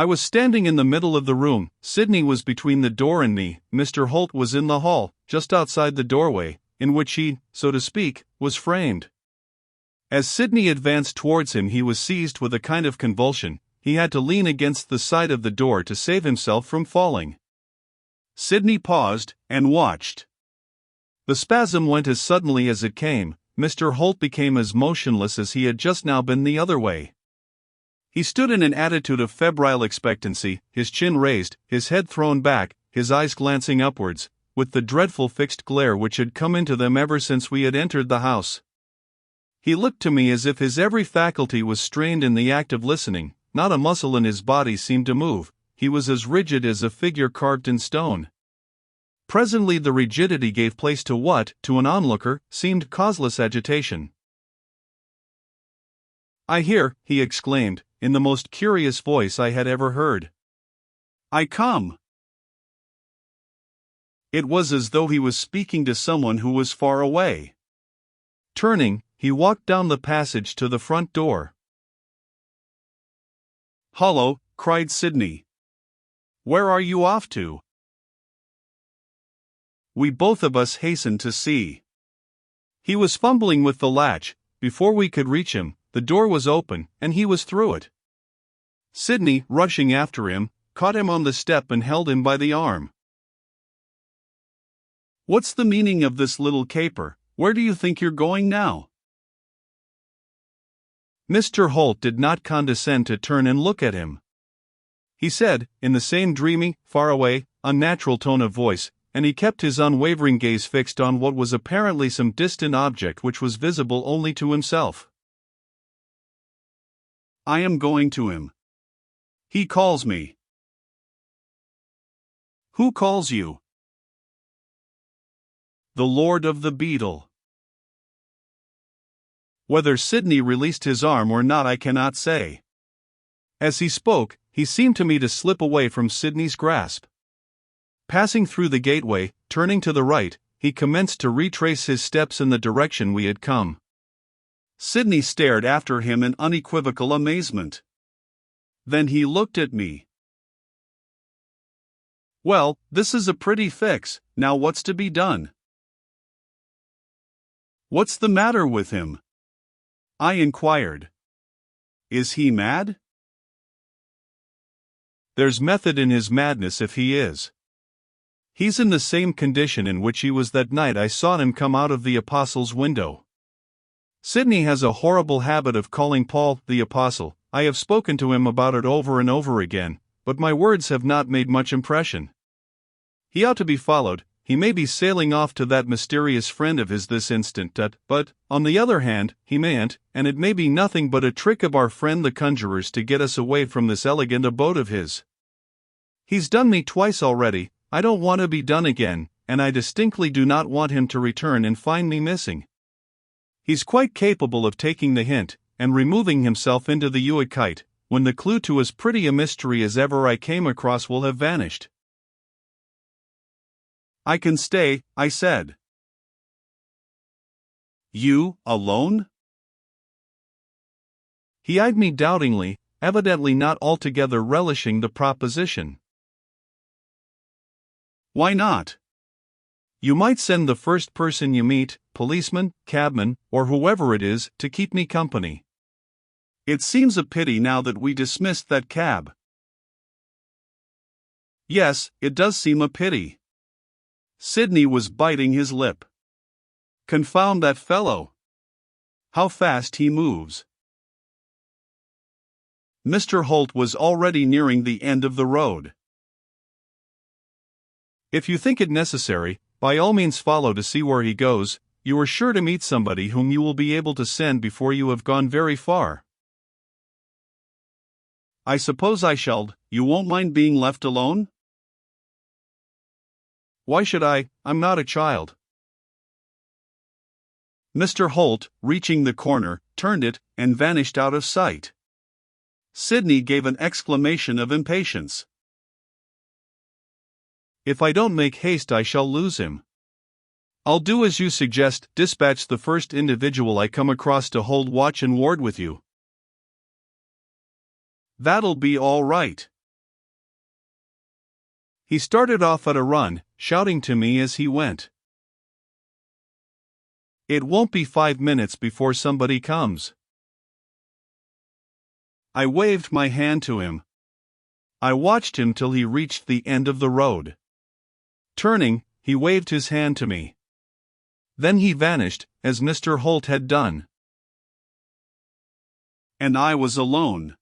I was standing in the middle of the room, Sydney was between the door and me, Mr. Holt was in the hall, just outside the doorway, in which he, so to speak, was framed. As Sydney advanced towards him he was seized with a kind of convulsion, he had to lean against the side of the door to save himself from falling. Sydney paused, and watched. The spasm went as suddenly as it came. Mr. Holt became as motionless as he had just now been the other way. He stood in an attitude of febrile expectancy, his chin raised, his head thrown back, his eyes glancing upwards, with the dreadful fixed glare which had come into them ever since we had entered the house. He looked to me as if his every faculty was strained in the act of listening, not a muscle in his body seemed to move, he was as rigid as a figure carved in stone. Presently the rigidity gave place to what, to an onlooker, seemed causeless agitation. "I hear," he exclaimed, in the most curious voice I had ever heard. "I come." It was as though he was speaking to someone who was far away. Turning, he walked down the passage to the front door. "Hollow," cried Sydney. "Where are you off to?" We both of us hastened to see. He was fumbling with the latch. Before we could reach him, the door was open, and he was through it. Sydney, rushing after him, caught him on the step and held him by the arm. "What's the meaning of this little caper? Where do you think you're going now?" Mr. Holt did not condescend to turn and look at him. He said, in the same dreamy, far-away, unnatural tone of voice, and he kept his unwavering gaze fixed on what was apparently some distant object which was visible only to himself. "I am going to him. He calls me." "Who calls you?" "The Lord of the Beetle." Whether Sydney released his arm or not I cannot say. As he spoke, he seemed to me to slip away from Sydney's grasp. Passing through the gateway, turning to the right, he commenced to retrace his steps in the direction we had come. Sydney stared after him in unequivocal amazement. Then he looked at me. "Well, this is a pretty fix, now what's to be done?" "What's the matter with him?" I inquired. "Is he mad?" "There's method in his madness if he is. He's in the same condition in which he was that night I saw him come out of the Apostle's window. Sydney has a horrible habit of calling Paul the Apostle. I have spoken to him about it over and over again, but my words have not made much impression. He ought to be followed. He may be sailing off to that mysterious friend of his this instant, but, on the other hand, he mayn't, and it may be nothing but a trick of our friend the conjurer's to get us away from this elegant abode of his. He's done me twice already, I don't want to be done again, and I distinctly do not want him to return and find me missing. He's quite capable of taking the hint, and removing himself into the Uakite, when the clue to as pretty a mystery as ever I came across will have vanished." "I can stay," I said. "You, alone?" He eyed me doubtingly, evidently not altogether relishing the proposition. "Why not? You might send the first person you meet, policeman, cabman, or whoever it is, to keep me company. It seems a pity now that we dismissed that cab." "Yes, it does seem a pity." Sydney was biting his lip. "Confound that fellow! How fast he moves!" Mr. Holt was already nearing the end of the road. "If you think it necessary, by all means follow to see where he goes. You are sure to meet somebody whom you will be able to send before you have gone very far." "I suppose I shall. You won't mind being left alone?" "Why should I? I'm not a child." Mr. Holt, reaching the corner, turned it, and vanished out of sight. Sydney gave an exclamation of impatience. "If I don't make haste I shall lose him. I'll do as you suggest, dispatch the first individual I come across to hold watch and ward with you." "That'll be all right. He started off at a run, shouting to me as he went. It won't be 5 minutes before somebody comes. I waved my hand to him. I watched him till he reached the end of the road. Turning, he waved his hand to me. Then he vanished, as Mr. Holt had done. And I was alone.